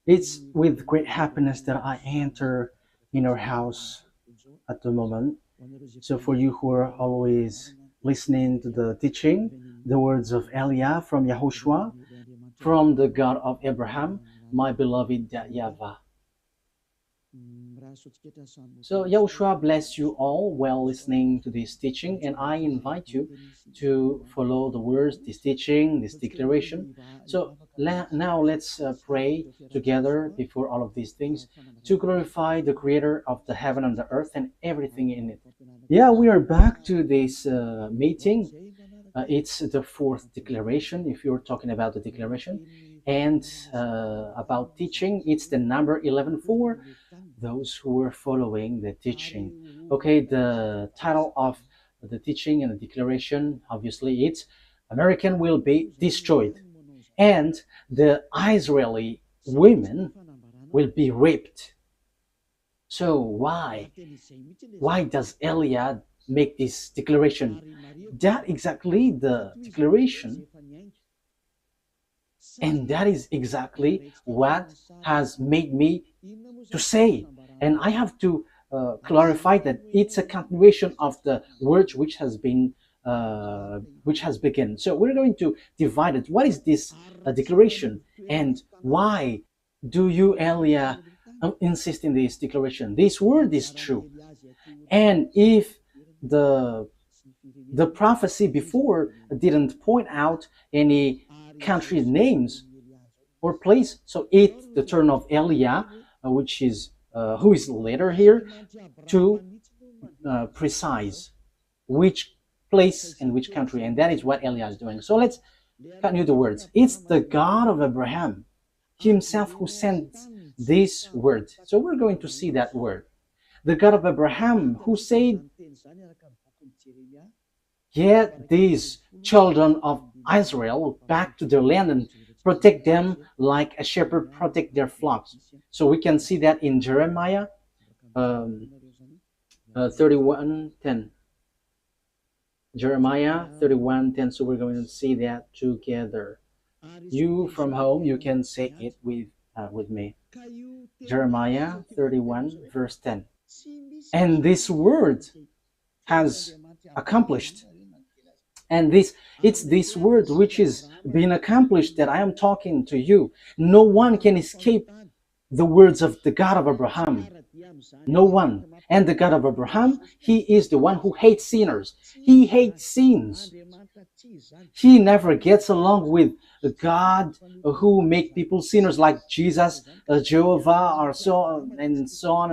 It's with great happiness that I enter in our house at the moment. So for you who are always listening to the teaching, the words of Eliah from YAHOSHUAH, from the God of Abraham, my beloved YAHVAH. So Yahushua bless you all while listening to this teaching, and I invite you to follow the words, this teaching, this declaration. So now let's pray together before all of these things to glorify the Creator of the heaven and the earth and everything in it. Yeah, we are back to this meeting. It's the fourth declaration, if you're talking about the declaration. And about teaching, it's the number 11 for those who are following the teaching. Okay, the title of the teaching and the declaration, obviously, it's American will be destroyed. And the Israeli women will be raped. So why? Why does Eliah make this declaration? That exactly the declaration, and that is exactly what has made me to say. And I have to clarify that it's a continuation of the word which has begun. So we're going to divide it. What is this declaration, and why do you, Eliah, insist in this declaration? This word is true, and if the prophecy before didn't point out any country names or place, so it's the turn of Eliah, which is who is later here, to precise which place and which country, and that is what Eliah is doing. So let's continue the words. It's the God of Abraham himself who sends this word. So we're going to see that word. The God of Abraham who said, get these children of Israel back to their land and protect them like a shepherd protect their flocks. So we can see that in Jeremiah 31:10. Jeremiah 31:10. So we're going to see that together. You from home, you can say it with me. Jeremiah 31 verse 10. And this word has accomplished. And it's this word which is being accomplished that I am talking to you. No one can escape the words of the God of Abraham. No one. And the God of Abraham, he is the one who hates sinners. He hates sins. He never gets along with God who make people sinners like Jesus, Jehovah, or so on and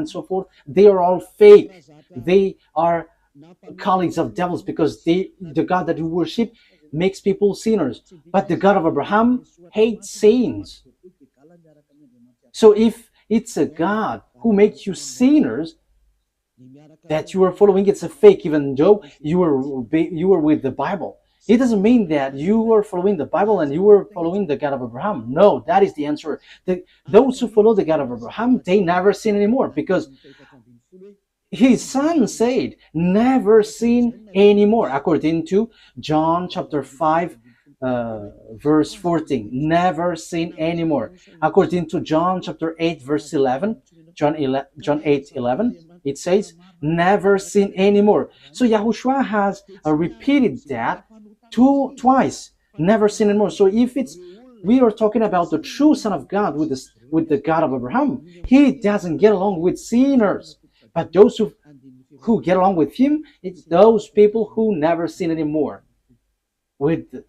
so forth. They are all fake. They are colleagues of devils because the God that you worship makes people sinners. But the God of Abraham hates sins. So if it's a God who makes you sinners that you are following, it's a fake, even though you are with the Bible. It doesn't mean that you are following the Bible and you are following the God of Abraham. No, that is the answer. Those who follow the God of Abraham, they never sin anymore, because his son said, never sin anymore, according to John chapter 5, verse 14. Never sin anymore. According to John chapter 8, verse 11, John 8:11, it says, never sin anymore. So Yahushua has repeated that twice, never sin anymore. So if we are talking about the true Son of God with the God of Abraham, he doesn't get along with sinners. But those who get along with him, it's those people who never sin anymore.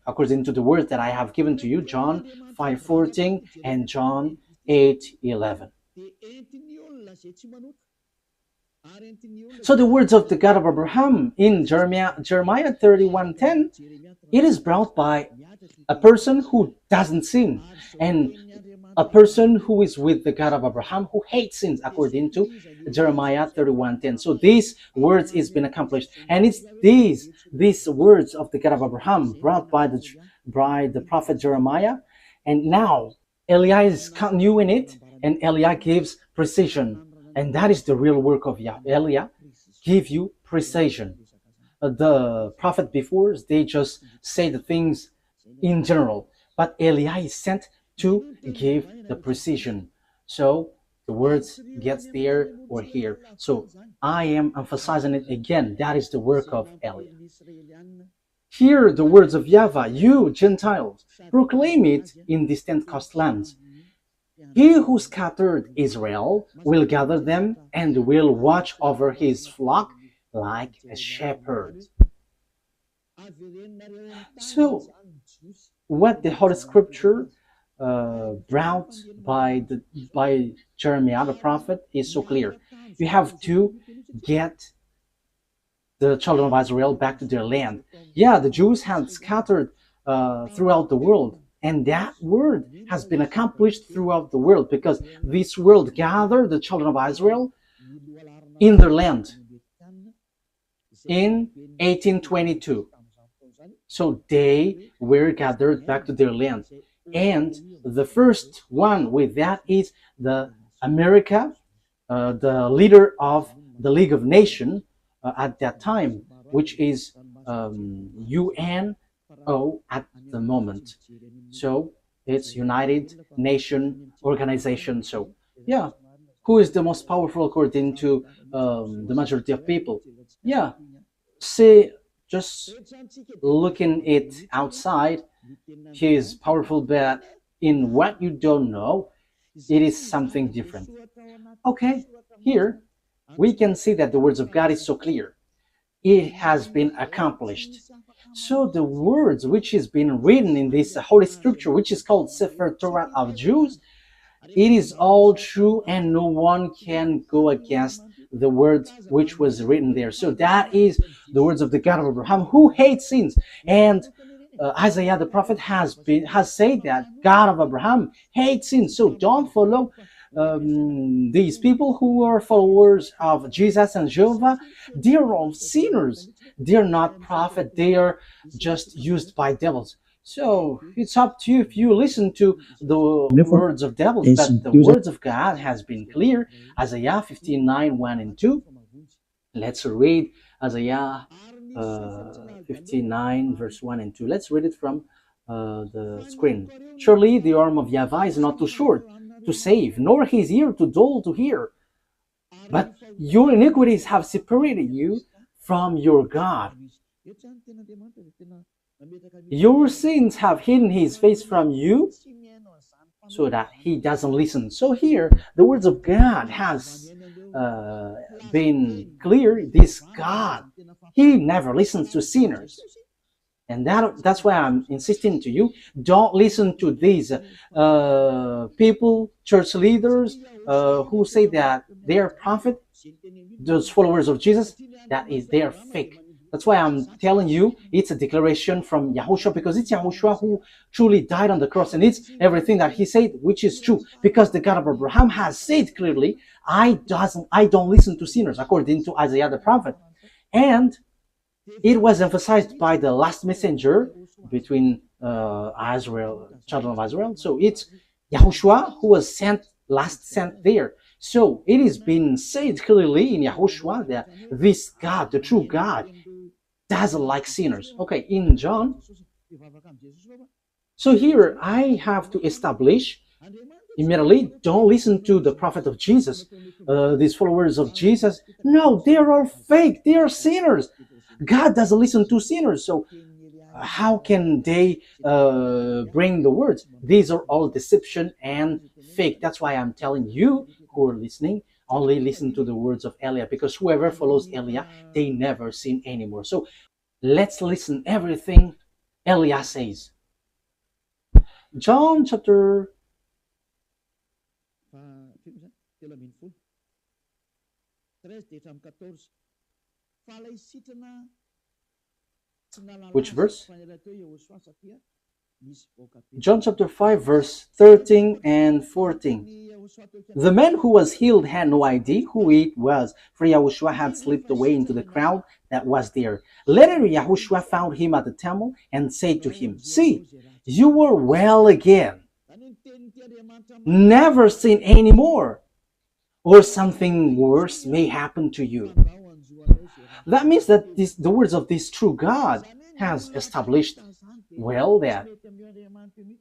According to the word that I have given to you, John 5:14 and John 8:11. So the words of the God of Abraham in Jeremiah 31:10, it is brought by a person who doesn't sin, and a person who is with the God of Abraham who hates sins, according to Jeremiah 31:10. So these words is been accomplished, and it's these words of the God of Abraham brought by the prophet Jeremiah, and now Eliah is continuing it, and Eliah gives precision, and that is the real work of Eliah, give you precision. The prophet before, they just say the things in general, but Eliah is sent to give the precision. So the words gets there or here. So I am emphasizing it again. That is the work of Eliah. Hear the words of YAHVAH, you Gentiles, proclaim it in distant coastlands. He who scattered Israel will gather them and will watch over his flock like a shepherd. So, what the Holy Scripture brought by Jeremiah the prophet is so clear. You have to get the children of Israel back to their land. Yeah, the Jews had scattered throughout the world, and that word has been accomplished throughout the world because this world gathered the children of Israel in their land in 1822. So they were gathered back to their land. And the first one with that is the America, the leader of the League of Nations at that time, which is UNO at the moment. So it's United Nation Organization. So yeah, who is the most powerful according to the majority of people? Yeah, say just looking it outside, he is powerful, but in what you don't know, it is something different. Okay, here we can see that the words of God is so clear. It has been accomplished. So the words which is being written in this Holy Scripture, which is called Sefer Torah of Jews, it is all true and no one can go against the words which was written there. So that is the words of the God of Abraham, who hates sins. And Isaiah the prophet has said that God of Abraham hates sins. So don't follow these people who are followers of Jesus and Jehovah. They are all sinners. They are not prophets. They are just used by devils. So it's up to you if you listen to the words of devils, but the words of God has been clear. Isaiah 59, 1 and 2. Let's read Isaiah 59, verse 1 and 2. Let's read it from the screen. Surely the arm of YAHVAH is not too short to save, nor his ear too dull to hear. But your iniquities have separated you from your God. Your sins have hidden his face from you so that he doesn't listen. So here, the words of God has been clear. This God, he never listens to sinners. And that's why I'm insisting to you, don't listen to these people, church leaders, who say that they are prophet, those followers of Jesus, that is, they are fake. That's why I'm telling you, it's a declaration from YAHOSHUAH, because it's YAHOSHUAH who truly died on the cross, and it's everything that he said, which is true, because the God of Abraham has said clearly, I don't listen to sinners, according to Isaiah the prophet. And it was emphasized by the last messenger between Israel, children of Israel. So it's YAHOSHUAH who was last sent there. So it is being said clearly in YAHOSHUAH that this God, the true God, doesn't like sinners. Okay, in John. So here I have to establish immediately, don't listen to the prophet of Jesus, these followers of Jesus. No, they are all fake. They are sinners. God doesn't listen to sinners. So how can they bring the words? These are all deception and fake. That's why I'm telling you who are listening, only listen to the words of Eliah, because whoever follows Eliah, they never sin anymore. So let's listen everything Eliah says. John chapter which verse? John chapter 5, verse 13 and 14. The man who was healed had no idea who it was, for YAHOSHUAH had slipped away into the crowd that was there. Later, YAHOSHUAH found him at the temple and said to him, "See, you are well again. Never sin anymore, or something worse may happen to you." That means that the words of this true God has established well that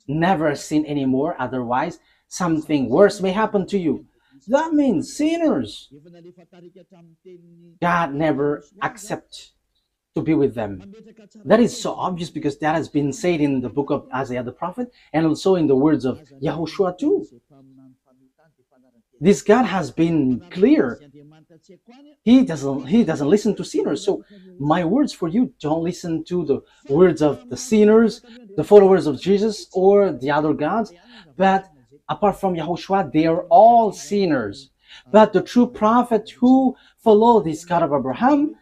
never sin anymore, otherwise something worse may happen to you. That means sinners, God never accepts to be with them. That is so obvious because that has been said in the book of Isaiah the prophet and also in the words of YAHOSHUAH too. This God has been clear. He doesn't listen to sinners. So my words for you, don't listen to the words of the sinners, the followers of Jesus, or the other gods. But apart from YAHOSHUAH, they are all sinners. But the true prophet who follows this God of Abraham,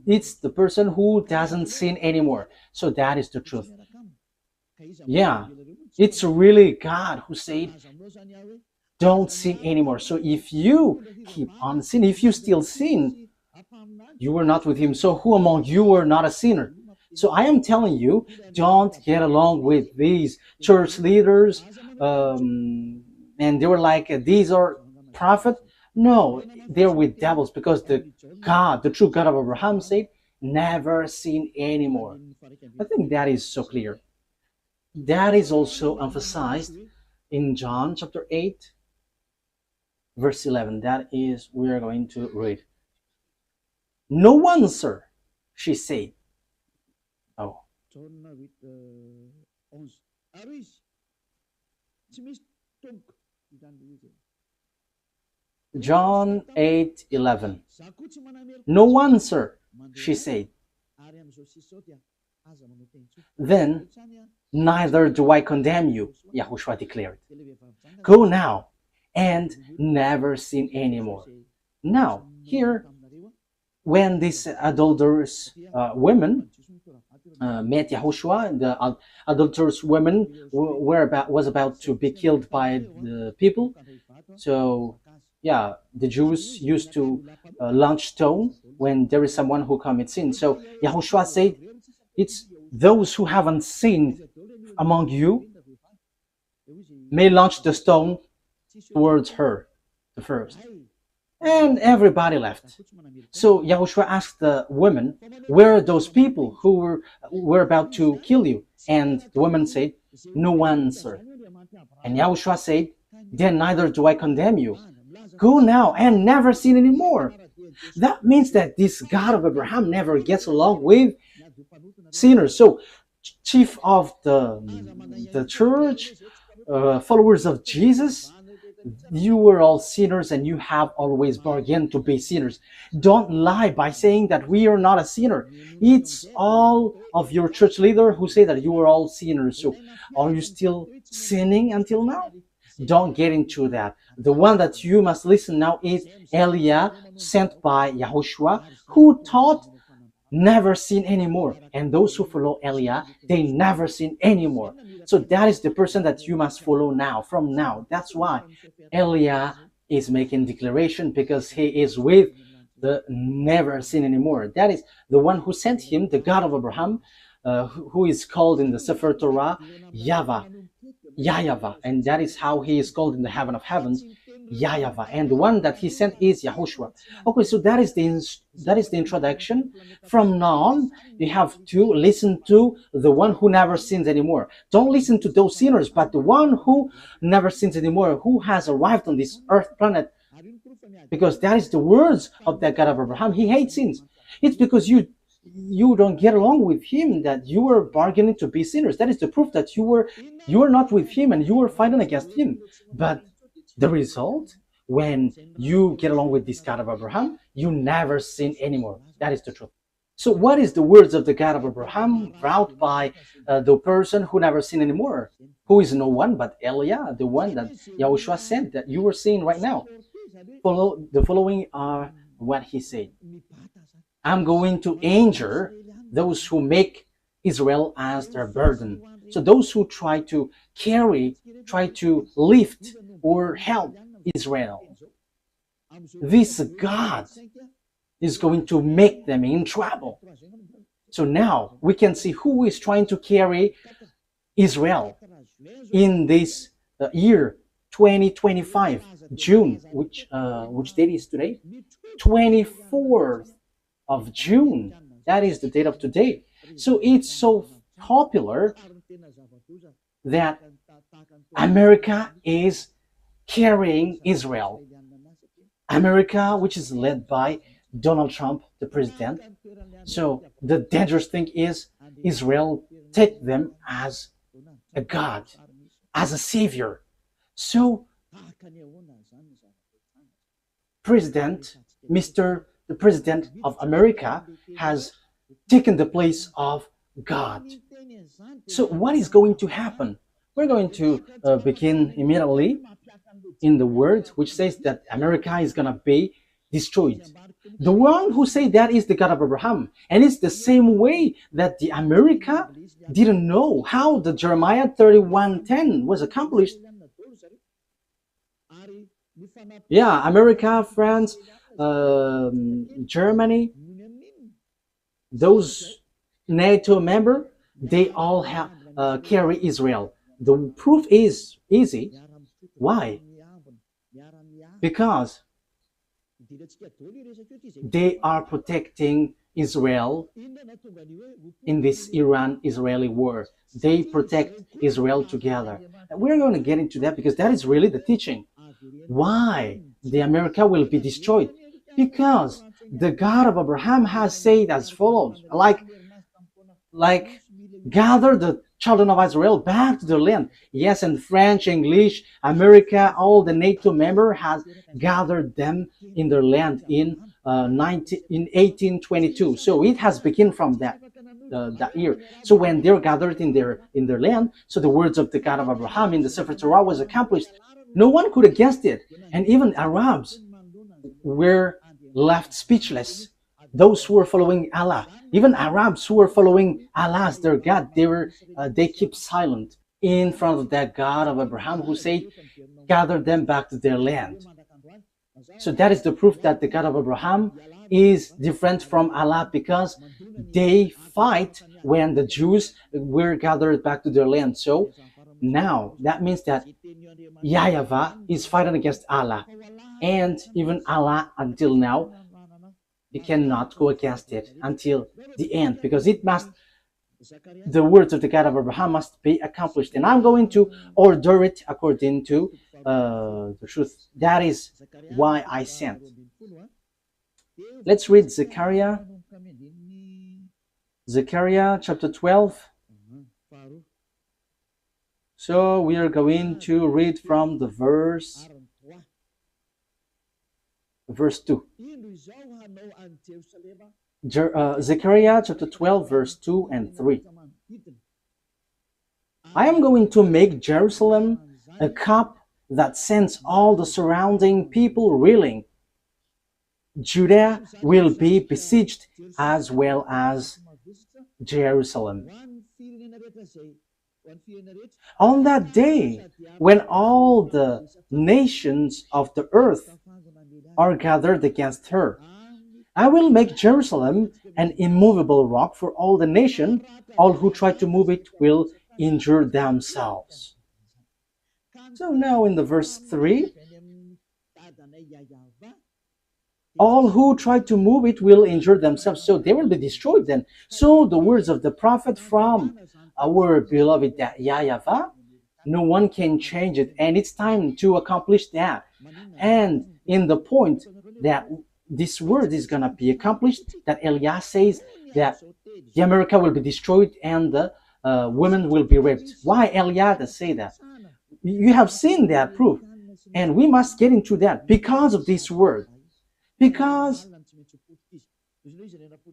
it's the person who doesn't sin anymore. So that is the truth. Yeah, it's really God who said, don't sin anymore. So if you keep on sinning, if you still sin, you were not with him. So who among you are not a sinner? So I am telling you, don't get along with these church leaders. And they were like, these are prophets. No, they're with devils because the true God of Abraham said, never sin anymore. I think that is so clear. That is also emphasized in John chapter 8, verse 11. That is, we are going to read. No one, sir, she said. Oh. John 8:11. No one, sir, she said. Then, neither do I condemn you, YAHOSHUAH declared. Go now and never sin anymore. Now, here, when these adulterous women met YAHOSHUAH, the adulterous women was about to be killed by the people. So, yeah, the Jews used to launch stone when there is someone who commits sin. So YAHOSHUAH said, it's those who haven't sinned among you may launch the stone towards her, the first. And everybody left. So YAHOSHUAH asked the women, where are those people who were about to kill you? And the woman said, no one, sir. And YAHOSHUAH said, then neither do I condemn you. Go now and never sin anymore. That means that this God of Abraham never gets along with sinners. So chief of the church, followers of Jesus, you were all sinners and you have always bargained to be sinners. Don't lie by saying that we are not a sinner. It's all of your church leader who say that you are all sinners. So are you still sinning until now? Don't get into that. The one that you must listen now is Eliah, sent by YAHOSHUAH, who taught never sin anymore. And those who follow Eliah, they never sin anymore. So that is the person that you must follow now, from now. That's why Eliah is making declaration, because he is with the never sin anymore. That is the one who sent him, the God of Abraham, who is called in the Sefer Torah YAHVAH, and that is how he is called in the heaven of heavens, YAHVAH, and the one that he sent is YAHOSHUAH. Okay, so that is the introduction. From now on, you have to listen to the one who never sins anymore. Don't listen to those sinners, but the one who never sins anymore, who has arrived on this earth planet, because that is the words of that God of Abraham. He hates sins. It's because you don't get along with him that you were bargaining to be sinners. That is the proof that you were not with him and you were fighting against him. But the result, when you get along with this God of Abraham, you never sin anymore. That is the truth. So what is the words of the God of Abraham brought by the person who never sinned anymore? Who is no one but Eliah, the one that YAHOSHUAH sent, that you were seeing right now. The following are what he said. I'm going to injure those who make Israel as their burden. So those who try to lift or help Israel, this God is going to make them in trouble. So now we can see who is trying to carry Israel in this year 2025, June, which date is today? 24th of June. That is the date of today. So it's so popular that America is carrying Israel. America, which is led by Donald Trump, the president. So the dangerous thing is Israel take them as a God, as a savior. So President, Mr. the President of America has taken the place of God. So what is going to happen? We're going to begin immediately in the word which says that America is going to be destroyed. The one who say that is the God of Abraham. And it's the same way that the America didn't know how the Jeremiah 31:10 was accomplished. Yeah, America, France, Germany, those NATO member, they all have carry Israel. The proof is easy. Why? Because they are protecting Israel in this Iran-Israeli war. They protect Israel together. And we're going to get into that because that is really the teaching. Why the America will be destroyed? Because the God of Abraham has said as follows, like gather the children of Israel back to their land. Yes, and French, English, America, all the NATO member has gathered them in their land in 1822. So it has begun from that year. So when they're gathered in their land, so the words of the God of Abraham in the Sefer Torah was accomplished. No one could have guessed it, and even Arabs were left speechless. Those who were following Allah, even Arabs who were following Allah as their God, they keep silent in front of that God of Abraham who said, gather them back to their land. So that is the proof that the God of Abraham is different from Allah, because they fight when the Jews were gathered back to their land. So now that means that YAHVAH is fighting against Allah, and even Allah until now, he cannot go against it until the end, because the words of the God of Abraham must be accomplished, and I'm going to order it according to the truth. That is why I sent. Let's read Zechariah chapter 12. So we are going to read from the verse 2. Zechariah chapter 12, verse 2 and 3. I am going to make Jerusalem a cup that sends all the surrounding people reeling. Judah will be besieged as well as Jerusalem. On that day, when all the nations of the earth are gathered against her, I will make Jerusalem an immovable rock for all the nation. All who try to move it will injure themselves. So now in the verse 3, all who try to move it will injure themselves. So they will be destroyed then. So the words of the prophet from our beloved YAHVAH, no one can change it. And it's time to accomplish that. And in the point that this word is going to be accomplished, that Elias says that the America will be destroyed and the women will be raped. Why Elias say that? You have seen that proof. And we must get into that because of this word. Because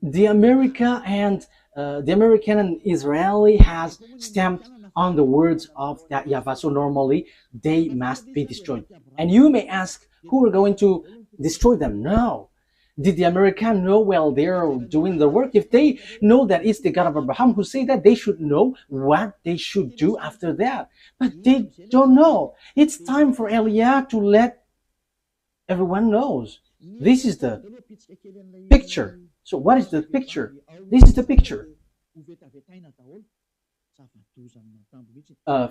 the American and Israeli has stamped on the words of that YAHVAH. So normally they must be destroyed. And you may ask, who are going to destroy them? No. Did the American know while they're doing the work? If they know that it's the God of Abraham who say that, they should know what they should do after that. But they don't know. It's time for Eliah to let everyone knows. This is the picture. So what is the picture? This is the picture.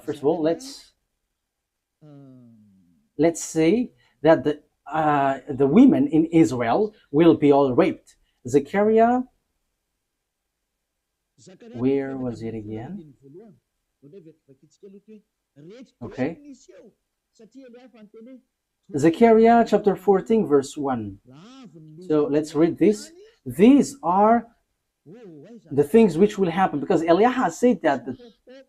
First of all, let's say that the women in Israel will be all raped. Zechariah, where was it again? Okay? Zechariah chapter 14 verse 1. So let's read this. These are the things which will happen, because Eliah has said that the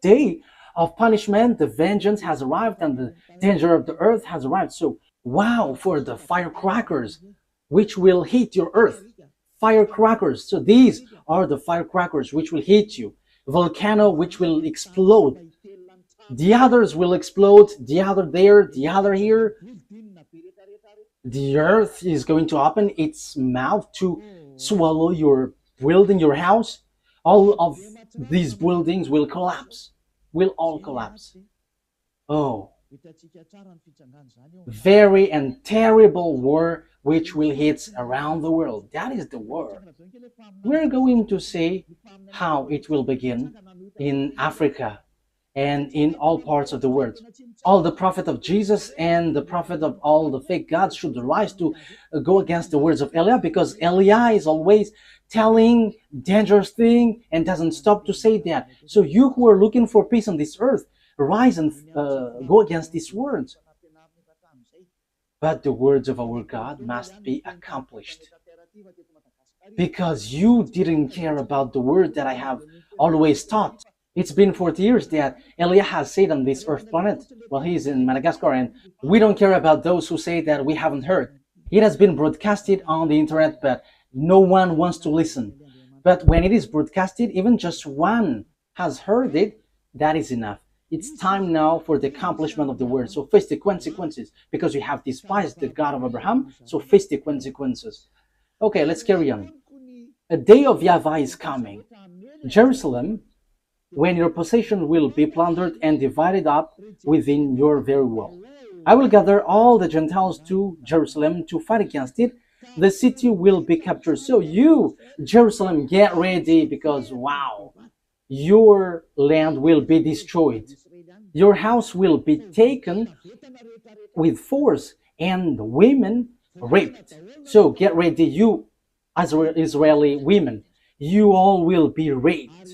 day of punishment, the vengeance has arrived, and the danger of the earth has arrived. So wow for the firecrackers which will hit your earth. Firecrackers. So these are the firecrackers which will hit you. Volcano which will explode. The others will explode, the other there, the other here. The earth is going to open its mouth to swallow your building, your house. All of these buildings will collapse, will all collapse. Oh, very and terrible war which will hit around the world. That is the war. We're going to see how it will begin in Africa and in all parts of the world. All the prophet of Jesus and the prophet of all the fake gods should rise to go against the words of Eliah, because Eliah is always telling dangerous thing and doesn't stop to say that. So you who are looking for peace on this earth, rise and go against these words. But the words of our God must be accomplished, because you didn't care about the word that I have always taught. It's been 40 years that Eliah has said on this earth planet. Well, he's in Madagascar, and we don't care about those who say that we haven't heard. It has been broadcasted on the internet, but no one wants to listen. But when it is broadcasted, even just one has heard it, that is enough. It's time now for the accomplishment of the word. So face the consequences, because you have despised the God of Abraham. So face the consequences. Okay, let's carry on. A day of YAHVAH is coming. Jerusalem, when your possession will be plundered and divided up within your very wall. I will gather all the Gentiles to Jerusalem to fight against it. The city will be captured. So you, Jerusalem, get ready, because wow, your land will be destroyed. Your house will be taken with force and women raped. So get ready, you Israeli women. You all will be raped.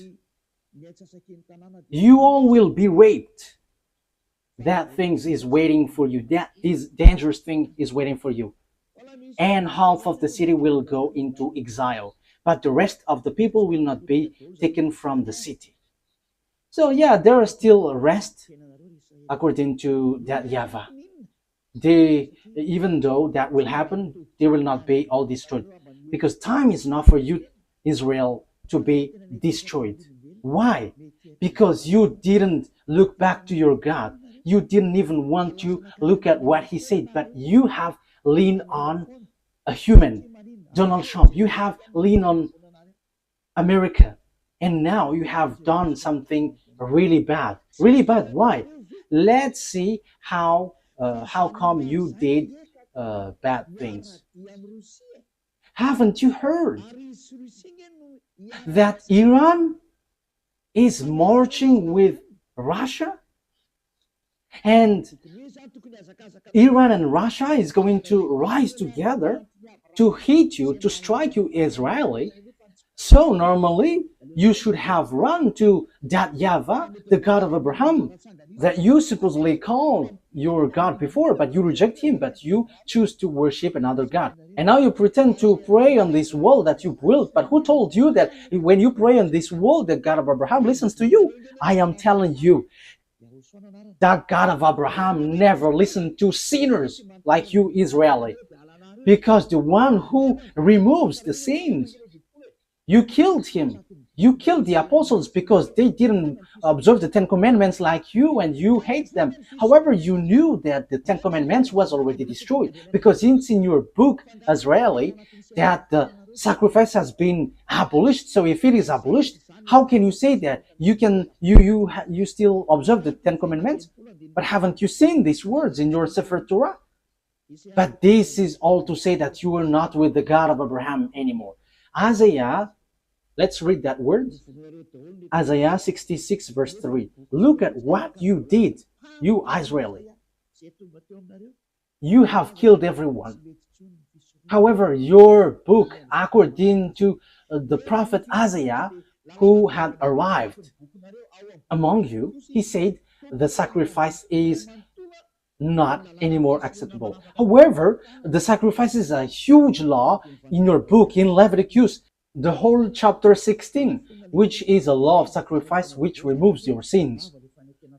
You all will be raped. That thing is waiting for you. That is dangerous thing is waiting for you. And half of the city will go into exile, but the rest of the people will not be taken from the city. So yeah, there are still rest according to that YAHVAH. Even though that will happen, they will not be all destroyed, because time is not for you, Israel, to be destroyed. Why? Because you didn't look back to your God. You didn't even want to look at what he said, but you have leaned on a human, Donald Trump. You have leaned on America, and now you have done something really bad. Really bad. Why? Let's see how come you did bad things. Haven't you heard that Iran is marching with Russia? And Iran and Russia is going to rise together to hit you, to strike you, Israeli. So normally you should have run to that YAHVAH, the God of Abraham, that you supposedly call your God before, but you reject him, but you choose to worship another God. And now you pretend to pray on this wall that you built, but who told you that when you pray on this wall, the God of Abraham listens to you? I am telling you, that God of Abraham never listened to sinners like you, Israeli, because the one who removes the sins, you killed him. You killed the apostles because they didn't observe the Ten Commandments like you, and you hate them. However, you knew that the Ten Commandments was already destroyed, because it's in your book, Israeli, that the sacrifice has been abolished. So if it is abolished, how can you say that you still observe the Ten Commandments? But haven't you seen these words in your Sefer Torah? But this is all to say that you are not with the God of Abraham anymore. Isaiah, let's read that word. Isaiah 66 verse 3. Look at what you did, you Israeli. You have killed everyone. However, your book, according to the prophet Isaiah, who had arrived among you, he said, the sacrifice is not anymore acceptable. However, the sacrifice is a huge law in your book, in Leviticus, the whole chapter 16, which is a law of sacrifice which removes your sins.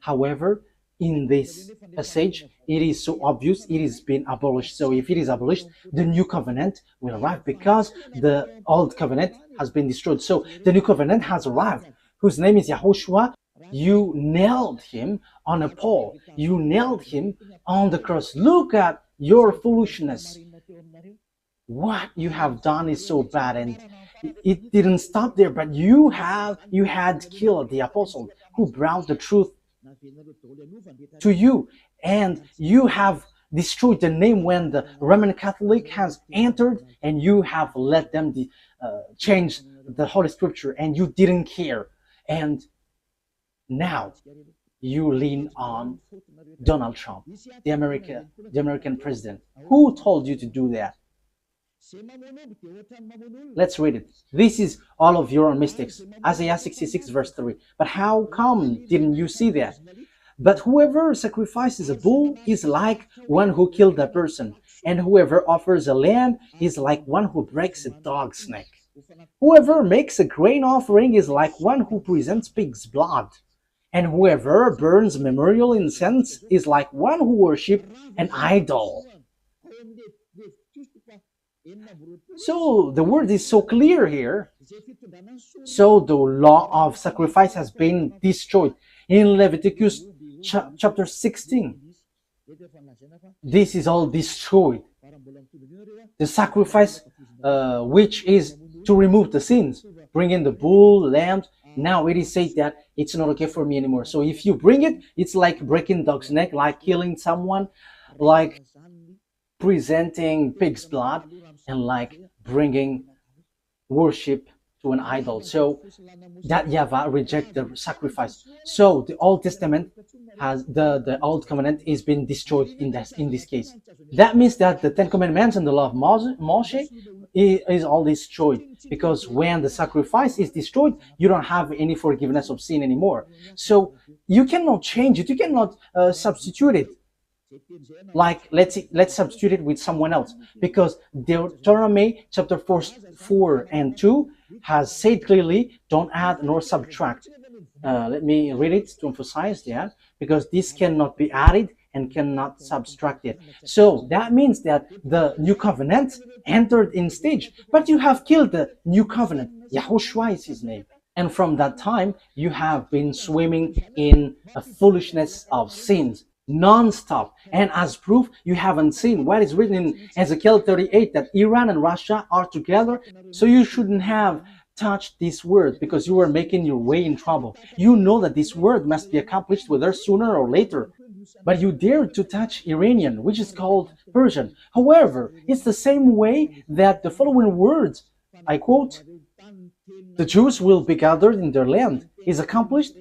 However, in this passage, it is so obvious it is being abolished. So if it is abolished, the new covenant will arrive because the old covenant has been destroyed. So the new covenant has arrived, whose name is YAHOSHUAH. You nailed him on a pole. You nailed him on the cross. Look at your foolishness. What you have done is so bad, and it didn't stop there, but you had killed the apostle who brought the truth to you, and you have destroyed the name when the Roman Catholic has entered, and you have let them change the Holy Scripture, and you didn't care. And now you lean on Donald Trump, the American president. Who told you to do that? Let's read it. This is all of your mistakes. Isaiah 66 verse 3. But how come didn't you see that? But whoever sacrifices a bull is like one who killed a person, and whoever offers a lamb is like one who breaks a dog's neck. Whoever makes a grain offering is like one who presents pig's blood. And whoever burns memorial incense is like one who worships an idol. So the word is so clear here. So the law of sacrifice has been destroyed. In Leviticus chapter 16, this is all destroyed. The sacrifice, which is to remove the sins, bring in the bull, lamb. Now it is said that it's not okay for me anymore. So if you bring it, it's like breaking dog's neck, like killing someone, like presenting pig's blood, and like bringing worship to an idol. So that YAHVAH reject the sacrifice. So the Old Testament has the Old Covenant is being destroyed in this case. That means that the Ten Commandments and the law of Moshe is all destroyed, because when the sacrifice is destroyed, you don't have any forgiveness of sin anymore. So you cannot change it. You cannot substitute it. Like let's substitute it with someone else, because Deuteronomy chapter 4 and 2 has said clearly, don't add nor subtract. Let me read it to emphasize that, because this cannot be added and cannot subtract it. So that means that the new covenant entered in stage, but you have killed the new covenant. YAHOSHUAH is his name. And from that time, you have been swimming in a foolishness of sins non-stop. And as proof, you haven't seen what is written in Ezekiel 38, that Iran and Russia are together. So you shouldn't have touched this word, because you were making your way in trouble. You know that this word must be accomplished whether sooner or later. But you dared to touch Iranian, which is called Persian. However, it's the same way that the following words, I quote, the Jews will be gathered in their land, is accomplished,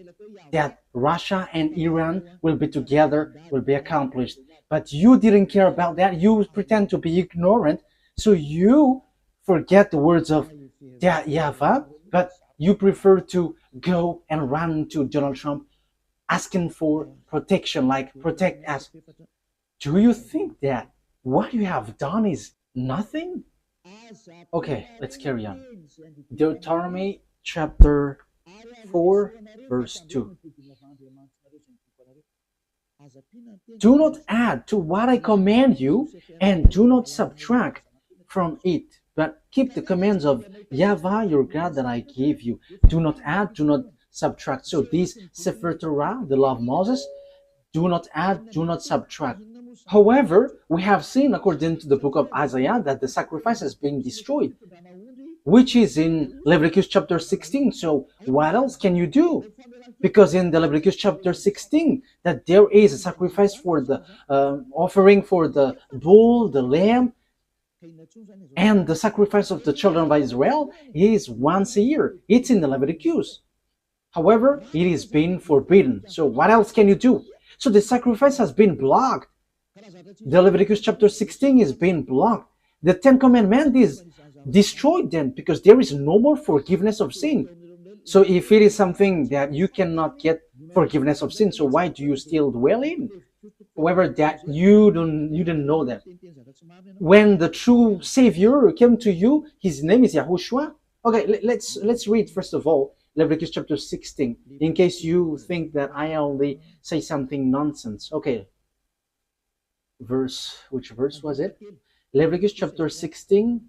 that Russia and Iran will be together, will be accomplished. But you didn't care about that. You pretend to be ignorant. So you forget the words of YAHVAH, but you prefer to go and run to Donald Trump asking for protection, like protect us. Do you think that what you have done is nothing? Okay, let's carry on. Deuteronomy chapter 4 verse 2. Do not add to what I command you, and do not subtract from it, but keep the commands of YAHVAH your God that I give you. Do not add, do not subtract. So this Sefer Torah, the law of Moses, do not add, do not subtract. However, we have seen according to the book of Isaiah that the sacrifice has been destroyed, which is in Leviticus chapter 16. So what else can you do? Because in the Leviticus chapter 16, that there is a sacrifice for the offering for the bull, the lamb, and the sacrifice of the children of Israel is once a year. It's in the Leviticus. However, it is being forbidden. So what else can you do? So the sacrifice has been blocked. The Leviticus chapter 16 is being blocked. The Ten Commandments is destroyed then, because there is no more forgiveness of sin. So if it is something that you cannot get forgiveness of sin. So why do you still dwell in? However, that you didn't know that. When the true Savior came to you, his name is Yahushua. Okay, let's read first of all Leviticus chapter 16, in case you think that I only say something nonsense. Okay, which verse was it? Leviticus chapter 16,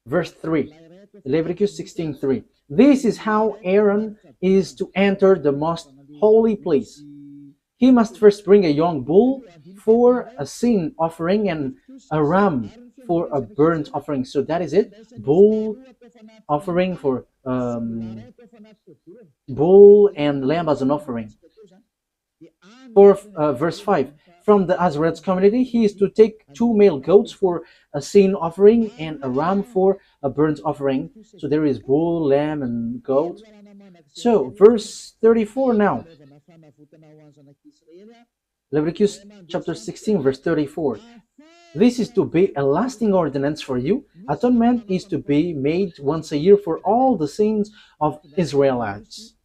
verse 3. Leviticus 16:3. This is how Aaron is to enter the most holy place. He must first bring a young bull for a sin offering and a ram for a burnt offering. So that is it. Bull offering for bull and lamb as an offering. For verse 5. From the Azarite community, he is to take 2 male goats for a sin offering and a ram for a burnt offering. So there is bull, lamb, and goat. So verse 34 now. Leviticus chapter 16, verse 34. This is to be a lasting ordinance for you. Atonement is to be made once a year for all the sins of Israelites.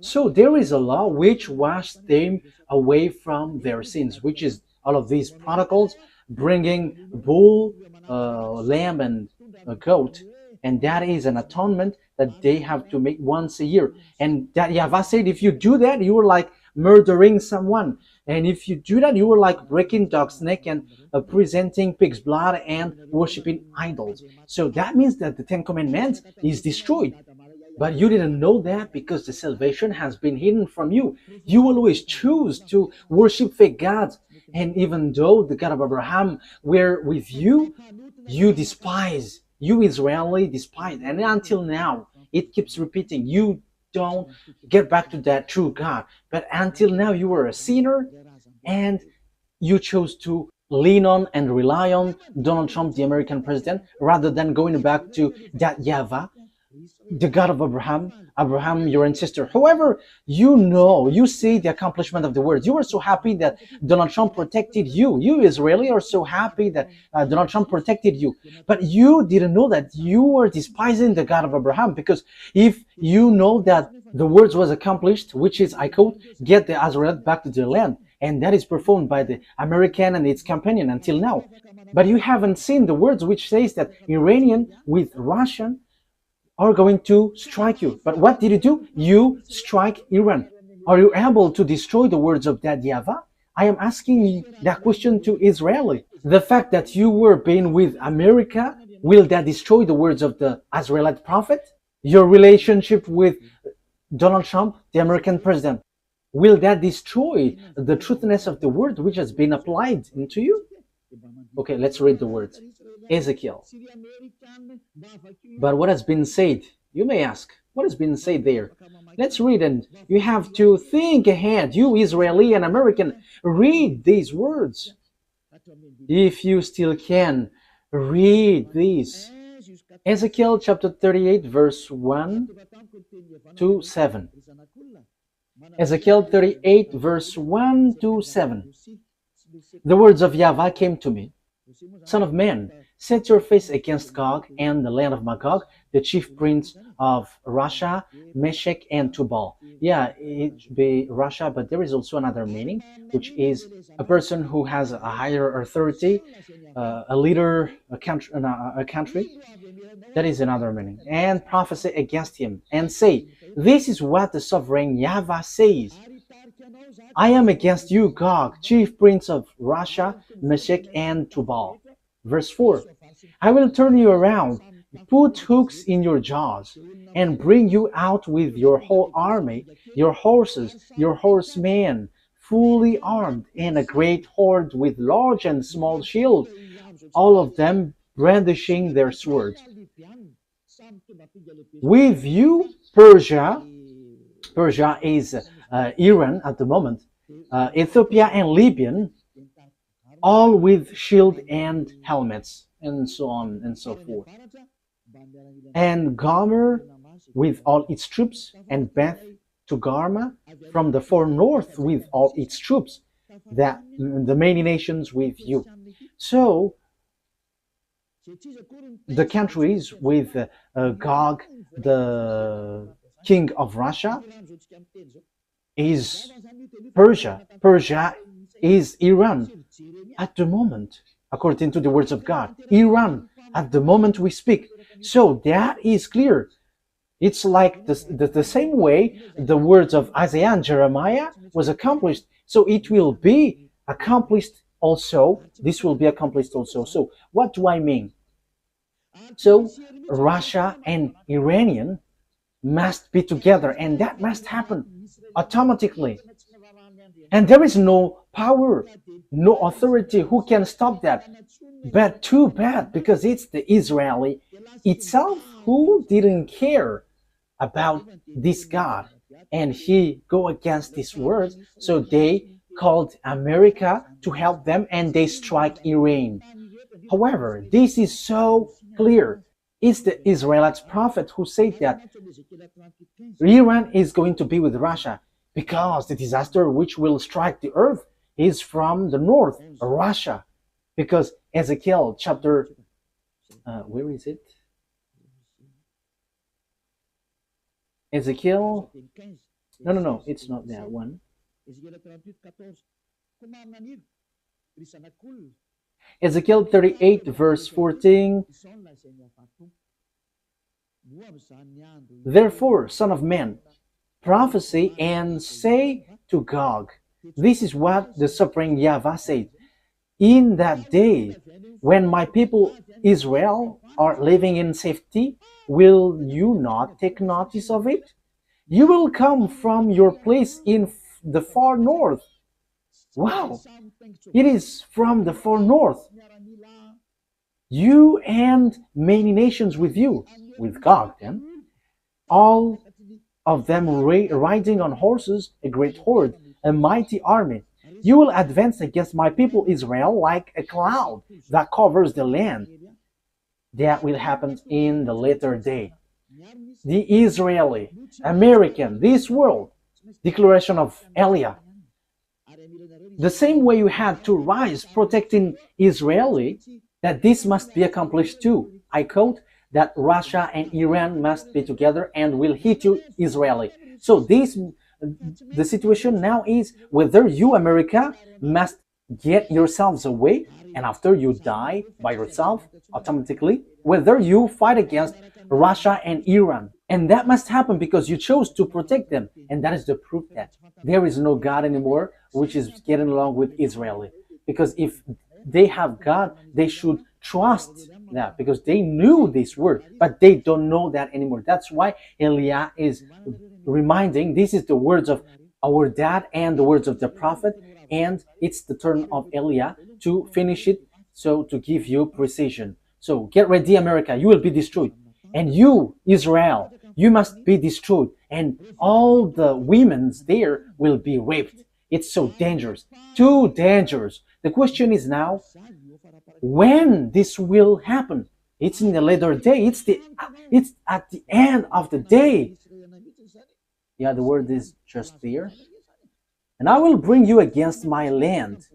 So there is a law which washed them away from their sins, which is all of these protocols, bringing bull, lamb, and a goat. And that is an atonement that they have to make once a year. And that YAHVAH said, if you do that, you are like murdering someone. And if you do that, you are like breaking dog's neck and presenting pig's blood and worshiping idols. So that means that the 10 Commandments is destroyed. But you didn't know that because the salvation has been hidden from you. You always choose to worship fake gods. And even though the God of Abraham were with you, you despise. You Israeli despise. And until now, it keeps repeating. You don't get back to that true God. But until now, you were a sinner and you chose to lean on and rely on Donald Trump, the American president, rather than going back to that YAHVAH, the God of Abraham, your ancestor. However, you see the accomplishment of the words. You were so happy that Donald Trump protected you. You Israeli are so happy that Donald Trump protected you. But you didn't know that you were despising the God of Abraham, because if you know that the words was accomplished, which is, I quote, get the Azarite back to their land, and that is performed by the American and its companion until now. But you haven't seen the words which says that Iranian with Russian are going to strike you. But what did you do? You strike Iran. Are you able to destroy the words of that YAHVAH? I am asking that question to Israeli. The fact that you were being with America, will that destroy the words of the Israelite prophet? Your relationship with Donald Trump, the American president, will that destroy the truthness of the word which has been applied into you? Okay, let's read the words. Ezekiel. But what has been said? You may ask, what has been said there? Let's read, and you have to think ahead. You Israeli and American, read these words. If you still can, read these. Ezekiel chapter 38, verse 1 to 7. Ezekiel 38, verse 1 to 7. The words of YAHVAH came to me. Son of man, set your face against Gog and the land of Magog, the chief prince of Russia, Meshech, and Tubal. Yeah, it should be Russia, but there is also another meaning, which is a person who has a higher authority, a leader, a country. That is another meaning. And prophesy against him, and say, this is what the sovereign YAHVAH says. I am against you, Gog, chief prince of Russia, Meshech, and Tubal. Verse 4. I will turn you around, put hooks in your jaws, and bring you out with your whole army, your horses, your horsemen, fully armed, and a great horde with large and small shields, all of them brandishing their swords. With you, Persia is Iran at the moment, Ethiopia and Libya, all with shield and helmets, and so on and so forth. And Gomer with all its troops, and Beth Togarmah from the far north with all its troops, that the many nations with you. So the countries with Gog, the king of Russia, is Persia. Persia is Iran at the moment, according to the words of God. Iran at the moment we speak. So that is clear. It's like the same way the words of Isaiah and Jeremiah was accomplished. So it will be accomplished also. This will be accomplished also. So what do I mean? So Russia and Iranian must be together, and that must happen automatically. And there is no power, no authority who can stop that. But too bad, because it's the Israeli itself who didn't care about this God, and he go against this word. So they called America to help them, and they strike Iran. However, this is so clear. It's the Israelite prophet who said that Iran is going to be with Russia because the disaster which will strike the earth is from the north, Russia. Because Ezekiel chapter, where is it? Ezekiel, no, it's not that one. Ezekiel 38 verse 14. Therefore, son of man, prophesy and say to Gog, this is what the sovereign YAHVAH said. In that day, when my people Israel are living in safety, will you not take notice of it? You will come from your place in the far north. Wow! It is from the far north. You and many nations with you, with God then, all of them riding on horses, a great horde, a mighty army. You will advance against my people Israel like a cloud that covers the land. That will happen in the later day. The Israeli, American, this world, declaration of Eliah. The same way you had to rise protecting Israeli, that this must be accomplished too. I quote, that Russia and Iran must be together and will hit you Israeli. So the situation now is whether you, America, must get yourselves away, and after you die by yourself automatically, whether you fight against Russia and Iran. And that must happen because you chose to protect them. And that is the proof that there is no God anymore which is getting along with Israeli. Because if they have God, they should trust that, because they knew this word, but they don't know that anymore. That's why Eliah is reminding, this is the words of our dad and the words of the prophet, and it's the turn of Eliah to finish it, so to give you precision. So get ready, America, you will be destroyed. And you, Israel, you must be destroyed. And all the women there will be raped. It's so dangerous, too dangerous. The question is now, when this will happen? It's in the later day. It's at the end of the day. Yeah, the word is just there. And I will bring you against my land.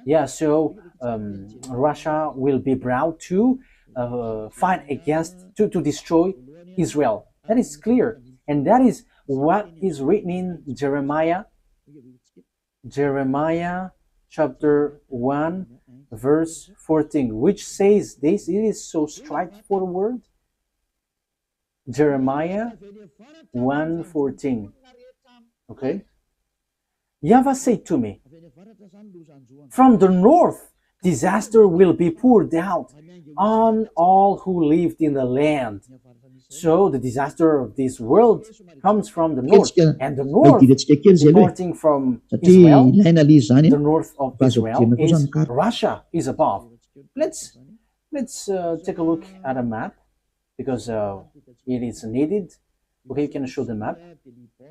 Yeah, so Russia will be brought to fight against, to destroy Israel. That is clear. And that is what is written in Jeremiah chapter 1 verse 14, which says this. It is so straightforward. Jeremiah 1:14. Okay. YAHVAH said to me, from the north disaster will be poured out on all who lived in the land. So the disaster of this world comes from the north, and the north, departing from Israel, the north of Israel is Russia, is above. Let's take a look at a map, because it is needed. Okay, you can show the map.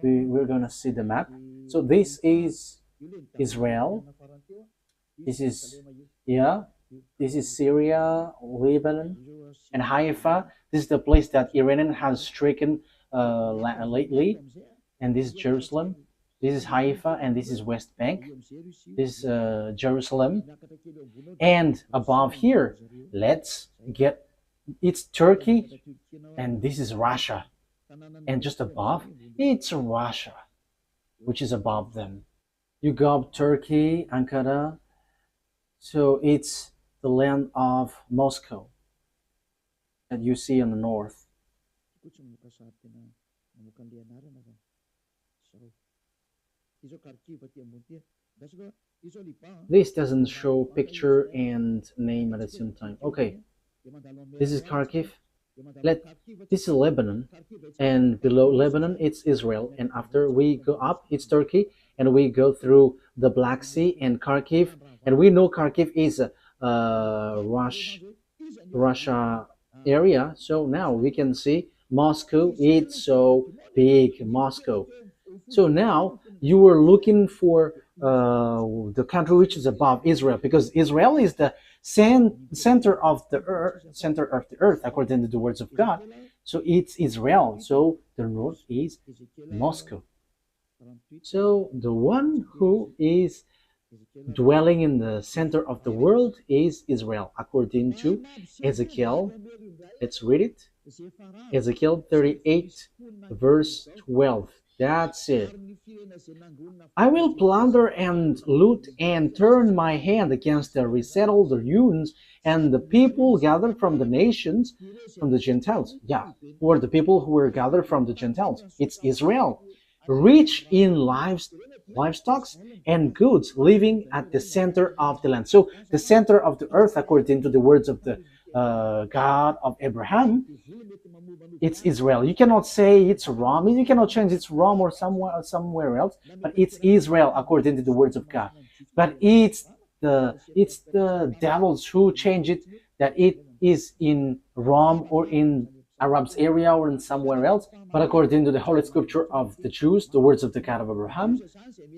We're going to see the map. So this is Israel. This is, yeah, this is Syria, Lebanon, and Haifa. This is the place that Iran has stricken lately, and this is Jerusalem. This is Haifa, and this is West Bank. This is Jerusalem. And above here, let's get, it's Turkey, and this is Russia. And just above, it's Russia, which is above them. You go up Turkey, Ankara, so it's the land of Moscow that you see on the north. This doesn't show picture and name at the same time. Okay, this is Kharkiv. This is Lebanon, and below Lebanon it's Israel, and after we go up it's Turkey, and we go through the Black Sea and Kharkiv, and we know Kharkiv is a Russia area. So now we can see Moscow. It's so big, Moscow. So now you were looking for the country which is above Israel, because Israel is the center of the earth, according to the words of God. So it's Israel. So the north is Moscow. So the one who is dwelling in the center of the world is Israel, according to Ezekiel. Let's read it. Ezekiel 38, verse 12. That's it. I will plunder and loot and turn my hand against the resettled ruins and the people gathered from the nations, from the Gentiles. Yeah, or the people who were gathered from the Gentiles. It's Israel, rich in livestock and goods, living at the center of the land. So the center of the earth, according to the words of the God of Abraham, it's Israel. You cannot say it's Rome. You cannot change it's Rome or somewhere else, but it's Israel according to the words of God. But it's the devils who change it, that it is in Rome or in Arabs area or in somewhere else. But according to the Holy Scripture of the Jews, the words of the God of Abraham,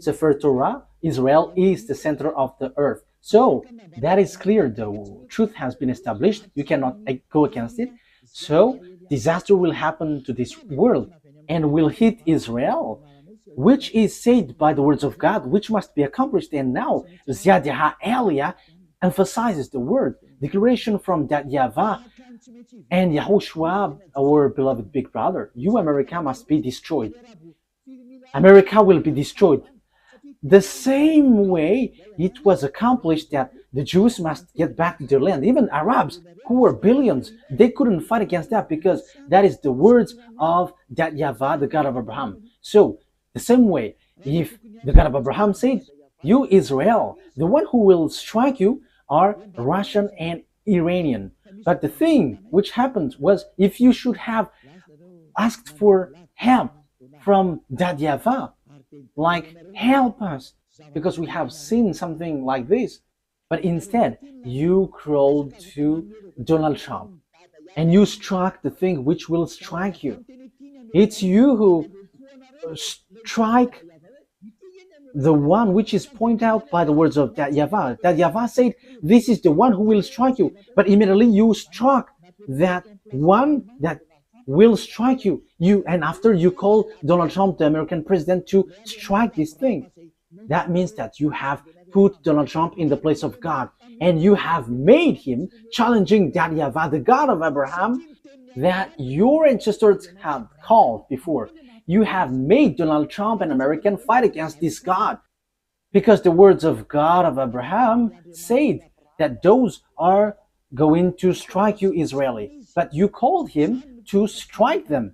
Sefer Torah, Israel is the center of the earth. So that is clear. The truth has been established. You cannot go against it. So disaster will happen to this world and will hit Israel, which is said by the words of God, which must be accomplished. And now YAH Elia emphasizes the word declaration from that YAHVAH and YAHOSHUAH, our beloved big brother. You, America, must be destroyed. America will be destroyed. The same way it was accomplished that the Jews must get back to their land. Even Arabs, who were billions, they couldn't fight against that, because that is the words of that YAHVAH, the God of Abraham. So, the same way, if the God of Abraham said, you Israel, the one who will strike you are Russian and Iranian. But the thing which happened was, if you should have asked for help from that YAHVAH, like, help us, because we have seen something like this. But instead, you crawled to Donald Trump and you struck the thing which will strike you. It's you who strike the one which is pointed out by the words of that YAHVAH. That YAHVAH said, this is the one who will strike you. But immediately you struck that one that will strike you. And after you call Donald Trump, the American president, to strike this thing, that means that you have put Donald Trump in the place of God, and you have made him challenging that YAHVAH, the God of Abraham, that your ancestors have called before. You have made Donald Trump, an American, fight against this God, because the words of God of Abraham said that those are going to strike you, Israeli. But you called him to strike them.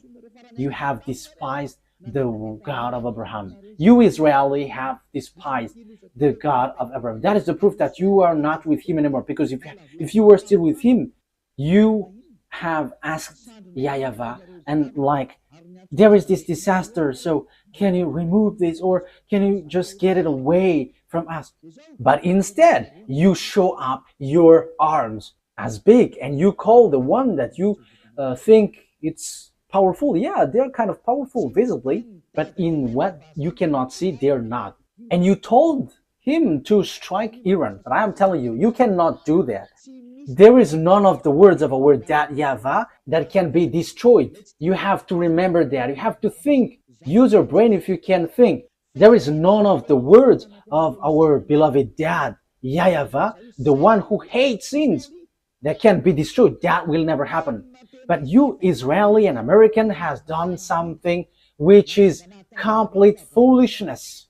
You have despised the God of Abraham. You Israeli have despised the God of Abraham. That is the proof that you are not with him anymore, because if you were still with him, you have asked YAHVAH, and like, there is this disaster, so can you remove this, or can you just get it away from us? But instead, you show up your arms as big, and you call the one that you think it's powerful. Yeah, they're kind of powerful visibly, but in what you cannot see, they're not. And you told him to strike Iran, but I am telling you, you cannot do that. There is none of the words of our that YAHVAH that can be destroyed. You have to remember that. You have to think. Use your brain if you can think. There is none of the words of our beloved dad, YAHVAH, the one who hates sins, that can be destroyed. That will never happen. But you, Israeli and American, has done something which is complete foolishness.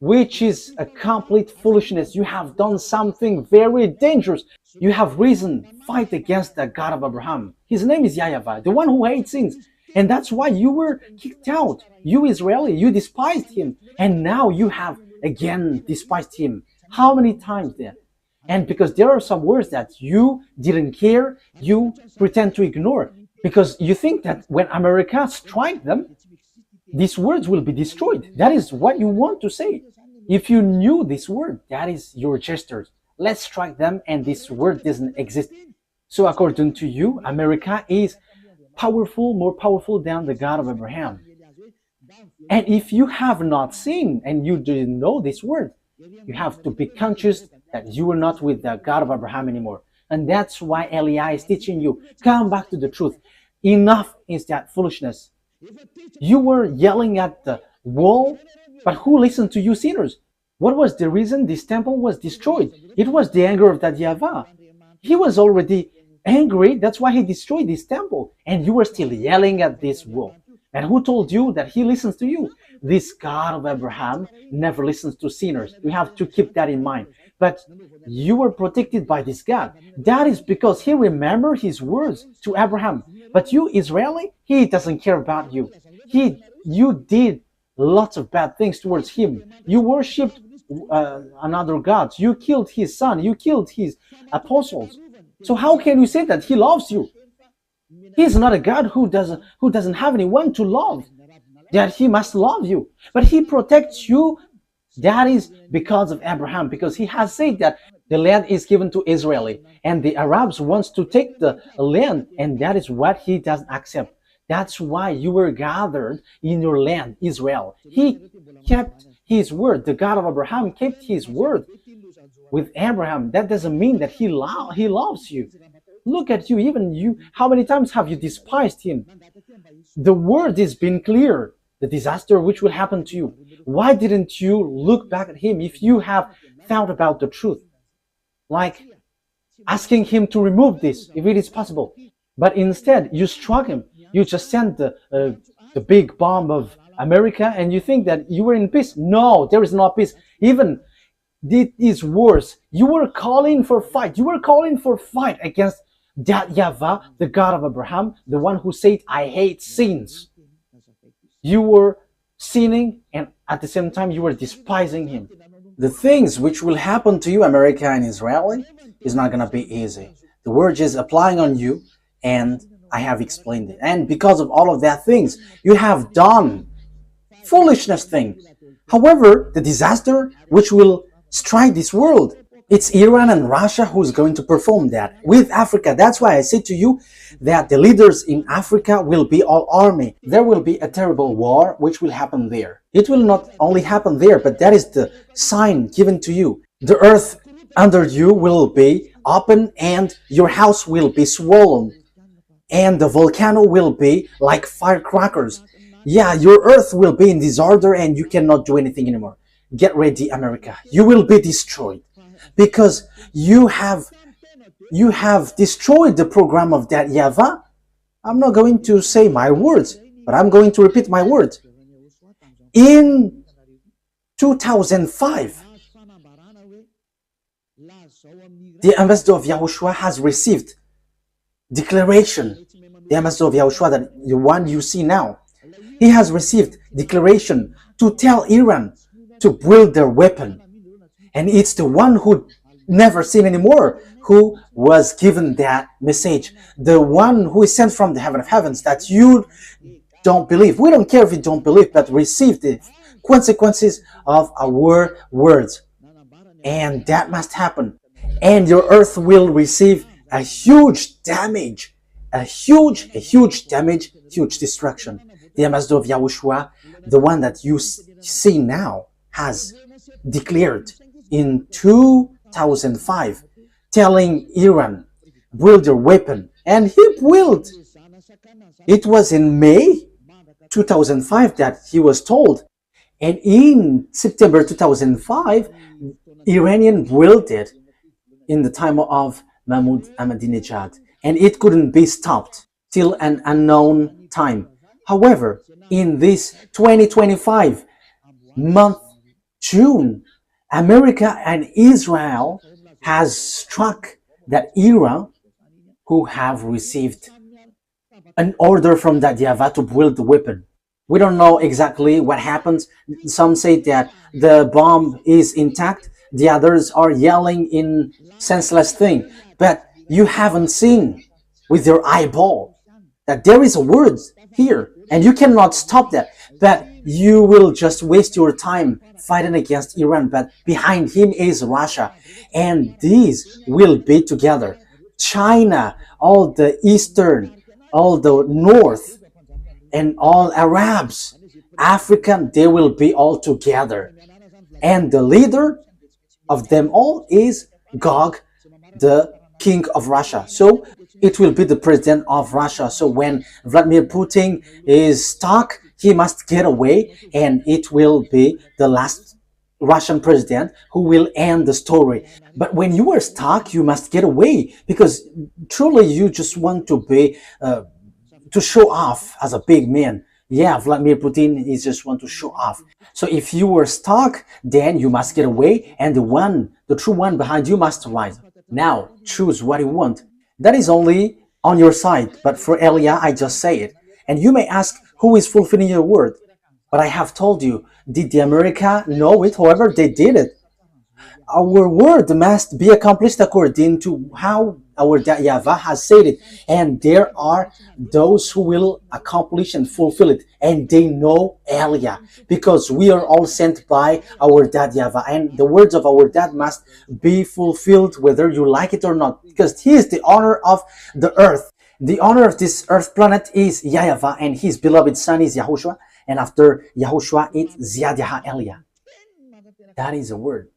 Which is a complete foolishness. You have done something very dangerous. You have risen, fight against the God of Abraham. His name is YAHVAH, the one who hates sins. And that's why you were kicked out. You Israeli, you despised him. And now you have again despised him. How many times then? And because there are some words that you didn't care, you pretend to ignore. Because you think that when America strikes them, these words will be destroyed. That is what you want to say. If you knew this word, that is your gestures. Let's strike them and this word doesn't exist. So according to you, America is powerful, more powerful than the God of Abraham. And if you have not seen and you didn't know this word, you have to be conscious that you are not with the God of Abraham anymore. And that's why Eli is teaching you, come back to the truth. Enough is that foolishness. You were yelling at the wall, but who listened to you sinners? What was the reason this temple was destroyed? It was the anger of that YAHVAH. He was already angry, that's why he destroyed this temple. And you were still yelling at this wall. And who told you that he listens to you? This God of Abraham never listens to sinners. You have to keep that in mind. But you were protected by this God. That is because he remembered his words to Abraham. But you, Israeli, he doesn't care about you. You did lots of bad things towards him. You worshipped another gods. You killed his son. You killed his apostles. So how can you say that he loves you? He's not a God who doesn't have anyone to love, that he must love you. But he protects you. That is because of Abraham, because he has said that the land is given to Israeli, and the Arabs wants to take the land, and that is what he doesn't accept. That's why you were gathered in your land, Israel. He kept his word. The God of Abraham kept his word with Abraham. That doesn't mean that he loves you. Look at you, even you. How many times have you despised him? The word has been clear. The disaster which will happen to you. Why didn't you look back at him if you have thought about the truth? Like asking him to remove this, if it is possible. But instead, you struck him. You just sent the big bomb of America and you think that you were in peace. No, there is no peace. Even it is worse. You were calling for fight. You were calling for fight against that YAHVAH, the God of Abraham, the one who said, I hate sins. You were sinning and at the same time you were despising him. The things which will happen to you, America and Israeli, is not going to be easy. The word is applying on you and I have explained it. And because of all of that things, you have done foolishness things. However, the disaster which will strike this world, it's Iran and Russia who's going to perform that with Africa. That's why I said to you that the leaders in Africa will be all army. There will be a terrible war which will happen there. It will not only happen there, but that is the sign given to you. The earth under you will be open and your house will be swollen. And the volcano will be like firecrackers. Yeah, your earth will be in disorder and you cannot do anything anymore. Get ready, America. You will be destroyed. Because you have destroyed the program of that YAHVAH. I'm not going to say my words, but I'm going to repeat my words. In 2005, the ambassador of YAHOSHUAH has received declaration. The ambassador of YAHOSHUAH, that the one you see now, he has received declaration to tell Iran to build their weapon. And it's the one who never seen anymore who was given that message. The one who is sent from the heaven of heavens that you don't believe. We don't care if you don't believe, but receive the consequences of our words. And that must happen. And your earth will receive a huge damage. A huge damage, huge destruction. The ambassador of YAHOSHUAH, the one that you see now, has declared in 2005, telling Iran, build your weapon. And he built. It was in May 2005 that he was told. And in September 2005, Iranian built it in the time of Mahmoud Ahmadinejad, and it couldn't be stopped till an unknown time. However, in this 2025 month, June, America and Israel has struck that Iran who have received an order from that YAHVAH to build the weapon. We don't know exactly what happens. Some say that the bomb is intact. The others are yelling in senseless thing. But you haven't seen with your eyeball that there is a word here, and you cannot stop that. But you will just waste your time fighting against Iran. But behind him is Russia, and these will be together. China, all the eastern, all the north, and all Arabs, African, they will be all together. And the leader of them all is Gog, the king of Russia. So it will be the president of Russia. So when Vladimir Putin is stuck, he must get away, and it will be the last Russian president who will end the story. But when you are stuck, you must get away, because truly you just want to be to show off as a big man. Yeah, Vladimir Putin is just want to show off. So if you were stuck, then you must get away, and the true one behind you must rise. Now, choose what you want. That is only on your side, but for Elia, I just say it. And you may ask, who is fulfilling your word? But I have told you, did the America know it? However, they did it. Our word must be accomplished according to how our YAHVAH has said it. And there are those who will accomplish and fulfill it. And they know Elia, because we are all sent by our dad YAHVAH. And the words of our dad must be fulfilled whether you like it or not, because he is the owner of the earth. The owner of this earth planet is YAHVAH, and his beloved son is YAHOSHUAH. And after YAHOSHUAH, it's Ziad Elia. That is a word.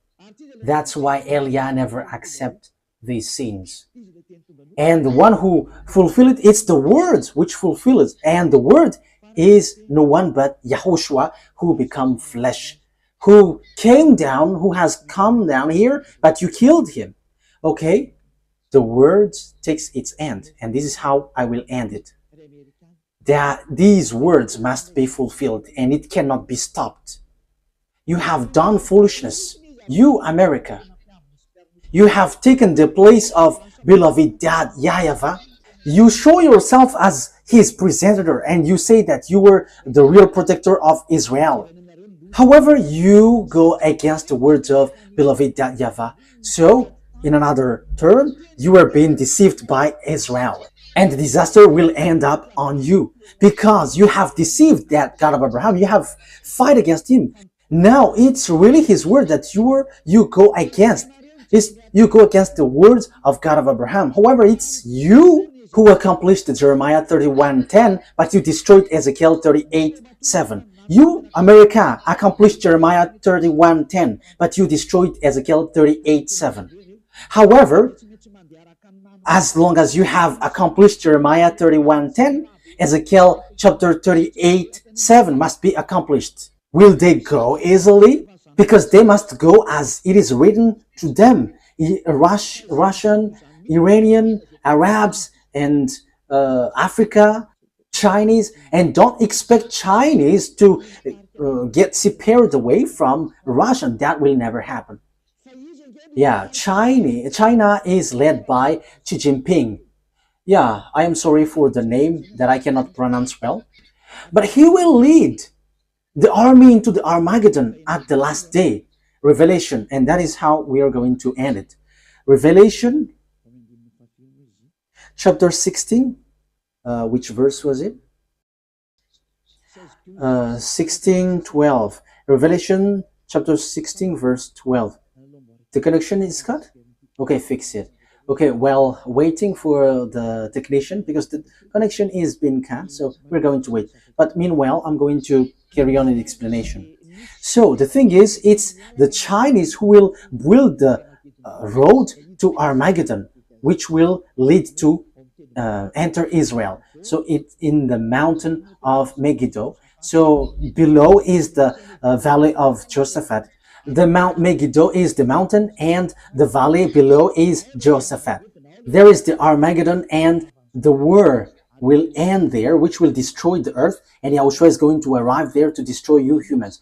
That's why Elia never accept these sins. And the one who fulfill it, it's the words which fulfill it. And the word is no one but YAHOSHUAH, who become flesh, who came down, who has come down here, but you killed him. Okay? The word takes its end, and this is how I will end it. That these words must be fulfilled, and it cannot be stopped. You have done foolishness. You, America, you have taken the place of beloved dad YAHVAH. You show yourself as his presenter, and you say that you were the real protector of Israel. However, you go against the words of beloved dad YAHVAH. So, in another term, you are being deceived by Israel. And the disaster will end up on you, because you have deceived that God of Abraham. You have fight against him. Now it's really his word that you go against. You go against the words of God of Abraham. However, it's you who accomplished Jeremiah 31:10, but you destroyed Ezekiel 38:7. You, America, accomplished Jeremiah 31:10, but you destroyed Ezekiel 38:7. However, as long as you have accomplished Jeremiah 31:10, Ezekiel chapter 38:7 must be accomplished. Will they go easily? Because they must go as it is written to them. Russian, Iranian, Arabs, and Africa, Chinese. And don't expect Chinese to get separated away from Russian. That will never happen. Yeah, China is led by Xi Jinping. Yeah, I am sorry for the name that I cannot pronounce well. But he will lead the army into the Armageddon at the last day. Revelation, and that is how we are going to end it. Revelation chapter 16, which verse was it? 16:12. Revelation chapter 16 verse 12. The connection is cut? Okay, fix it. Okay, well, waiting for the technician, because the connection is being cut, so we're going to wait. But meanwhile, I'm going to carry on in the explanation. So the thing is, it's the Chinese who will build the road to Armageddon, which will lead to enter Israel. So it's in the mountain of Megiddo. So below is the valley of Josaphat. The Mount Megiddo is the mountain, and the valley below is Josaphat. There is the Armageddon, and the war will end there, which will destroy the earth, and Yahushua is going to arrive there to destroy you humans.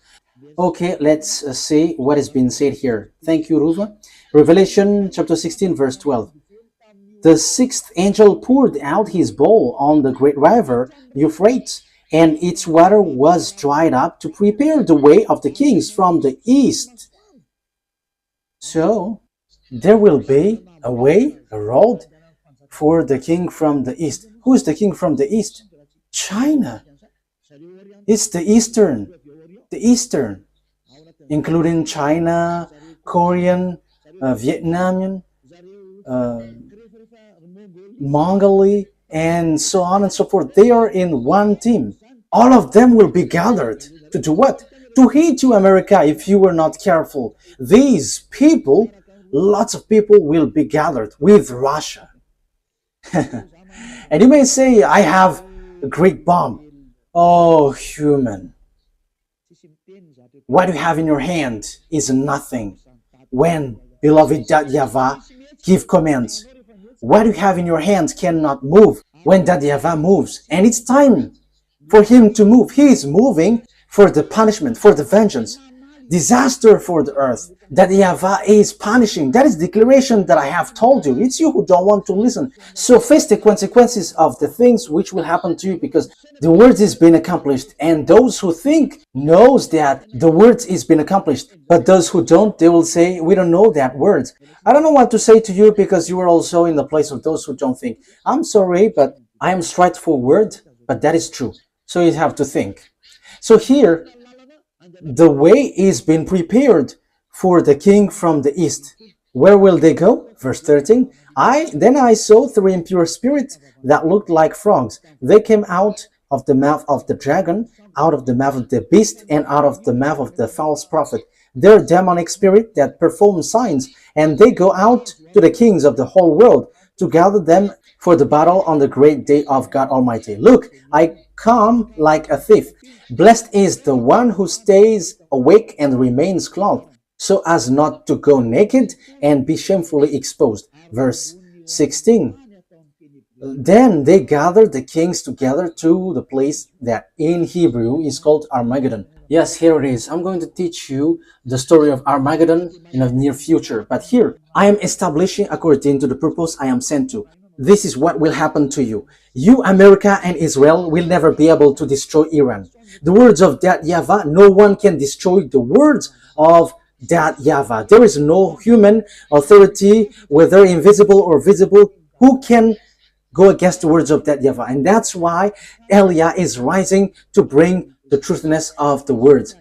Okay, let's see what is being said here. Thank you, Ruva. Revelation chapter 16, verse 12. The sixth angel poured out his bowl on the great river Euphrates, and its water was dried up to prepare the way of the kings from the east. So, there will be a way, a road for the king from the east. Who is the king from the east? China. It's the eastern, including China, Korean, Vietnamese, Mongolia, and so on and so forth. They are in one team. All of them will be gathered to do what? To hate you, America, if you were not careful. These people, lots of people will be gathered with Russia. And you may say, I have a great bomb. Oh, human. What you have in your hand is nothing. When beloved YAHVAH give commands, what you have in your hand cannot move when YAHVAH moves. And it's time for him to move. He is moving for the punishment, for the vengeance, disaster for the earth. YAHVAH is punishing. That is the declaration that I have told you. It's you who don't want to listen. So face the consequences of the things which will happen to you, because the word is being accomplished. And those who think knows that the word is being accomplished. But those who don't, they will say, we don't know that word. I don't know what to say to you, because you are also in the place of those who don't think. I'm sorry, but I am straightforward, but that is true. So you have to think. So here, the way is being prepared for the king from the east. Where will they go? Verse 13. Then I saw three impure spirits that looked like frogs. They came out of the mouth of the dragon, out of the mouth of the beast, and out of the mouth of the false prophet. They're demonic spirit that perform signs, and they go out to the kings of the whole world to gather them for the battle on the great day of God Almighty. Look, I come like a thief. Blessed is the one who stays awake and remains clothed, so as not to go naked and be shamefully exposed. Verse 16. Then they gathered the kings together to the place that in Hebrew is called Armageddon. Yes, here it is. I'm going to teach you the story of Armageddon in the near future. But here, I am establishing according to the purpose I am sent to. This is what will happen to you. You, America and Israel, will never be able to destroy Iran. The words of that YAHVAH, no one can destroy the words of that YAHVAH. There is no human authority, whether invisible or visible, who can go against the words of that YAHVAH. And that's why Eliah is rising to bring the truthness of the words.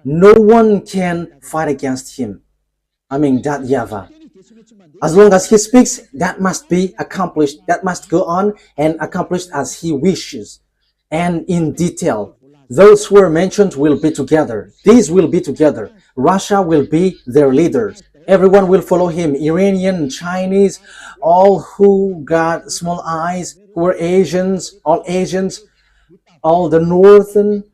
No one can fight against him. That YAHVAH. As long as he speaks, that must be accomplished. That must go on and accomplished as he wishes. And in detail, those who are mentioned will be together. These will be together. Russia will be their leaders. Everyone will follow him. Iranian, Chinese, all who got small eyes, who are Asians, all the Northern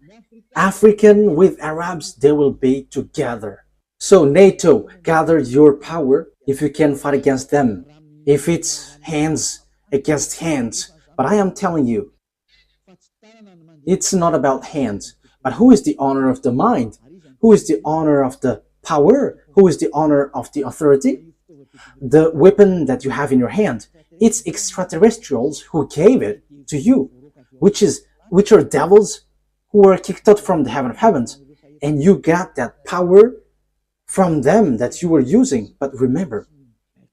African with Arabs, they will be together. So NATO, gather your power if you can fight against them. If it's hands against hands. But I am telling you, it's not about hands. But who is the owner of the mind? Who is the owner of the power? Who is the owner of the authority? The weapon that you have in your hand, it's extraterrestrials who gave it to you, which are devils who were kicked out from the heaven of heavens. And you got that power from them that you were using. But remember,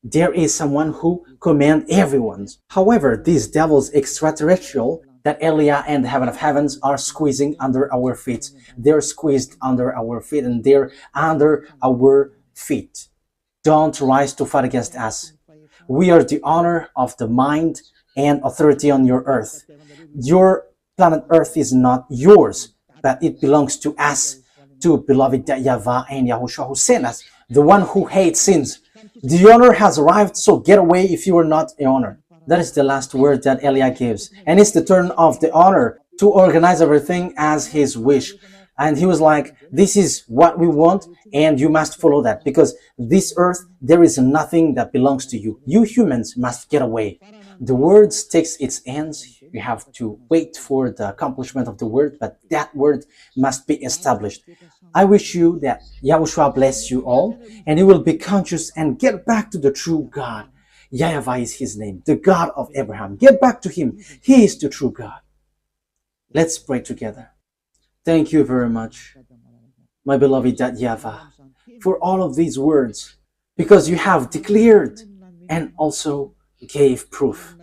there is someone who commands everyone. However, these devils extraterrestrial that Eliah and the heaven of heavens are squeezing under our feet. They're squeezed under our feet, and they're under our feet. Don't rise to fight against us. We are the honor of the mind and authority on your earth. Your planet Earth is not yours, but it belongs to us, to beloved YAHVAH and YAHOSHUAH who sent us, the one who hates sins. The honor has arrived, so get away if you are not the honor. That is the last word that Eliah gives. And it's the turn of the honor to organize everything as his wish. And he was like, this is what we want, and you must follow that, because this earth, there is nothing that belongs to you. You humans must get away. The word takes its ends. You have to wait for the accomplishment of the word, but that word must be established. I wish you that Yahushua bless you all, and you will be conscious and get back to the true God. YAHVAH is his name, the God of Abraham. Get back to him. He is the true God. Let's pray together. Thank you very much, my beloved YAHVAH, for all of these words, because you have declared and also gave proof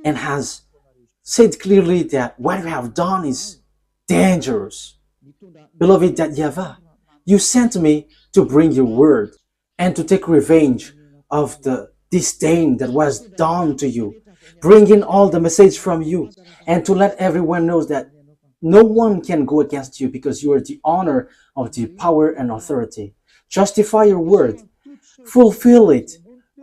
and has said clearly that what you have done is dangerous. Beloved YAHVAH, you sent me to bring your word and to take revenge of the disdain that was done to you, bringing all the message from you, and to let everyone know that no one can go against you because you are the honor of the power and authority. Justify your word, fulfill it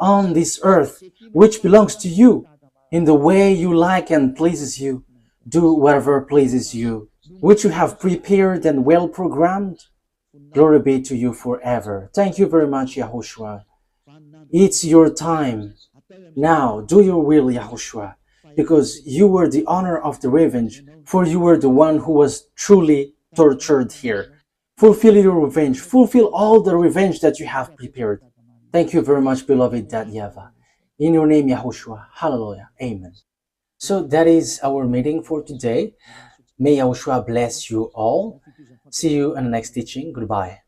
on this earth, which belongs to you, in the way you like and pleases you. Do whatever pleases you, which you have prepared and well programmed. Glory be to you forever. Thank you very much, Yahushua. It's your time. Now do your will, Yahushua, because you were the honor of the revenge, for you were the one who was truly tortured here. Fulfill your revenge. Fulfill all the revenge that you have prepared. Thank you very much, beloved YAHVAH. In your name, Yahushua. Hallelujah. Amen. So that is our meeting for today. May Yahushua bless you all. See you in the next teaching. Goodbye.